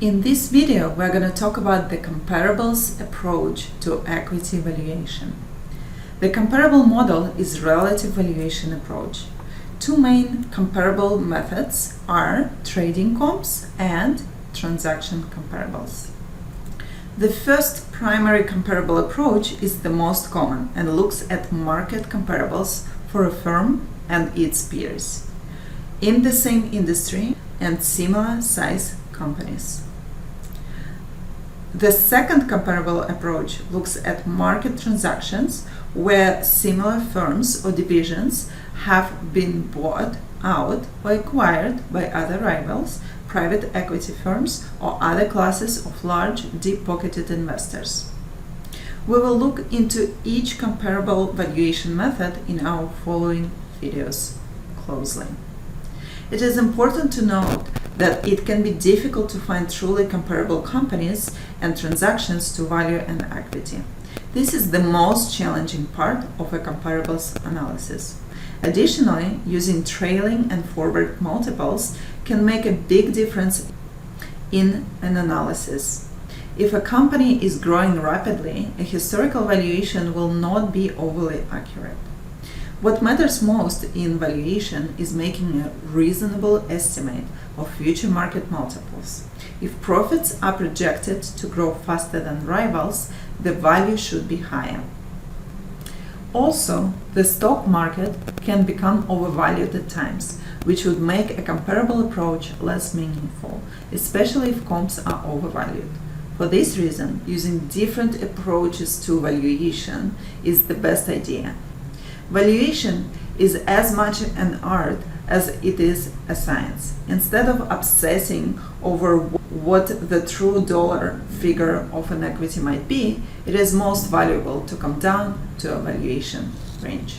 In this video, we're going to talk about the comparables approach to equity valuation. The comparable model is relative valuation approach. Two main comparable methods are trading comps and transaction comparables. The first primary comparable approach is the most common and looks at market comparables for a firm and its peers in the same industry and similar size companies. The second comparable approach looks at market transactions where similar firms or divisions have been bought out or acquired by other rivals, private equity firms, or other classes of large, deep-pocketed investors. We will look into each comparable valuation method in our following videos closely. It is important to note that it can be difficult to find truly comparable companies and transactions to value an equity. This is the most challenging part of a comparables analysis. Additionally, using trailing and forward multiples can make a big difference in an analysis. If a company is growing rapidly, a historical valuation will not be overly accurate. What matters most in valuation is making a reasonable estimate of future market multiples. If profits are projected to grow faster than rivals, the value should be higher. Also, the stock market can become overvalued at times, which would make a comparable approach less meaningful, especially if comps are overvalued. For this reason, using different approaches to valuation is the best idea. Valuation is as much an art as it is a science. Instead of obsessing over what the true dollar figure of an equity might be, it is most valuable to come down to a valuation range.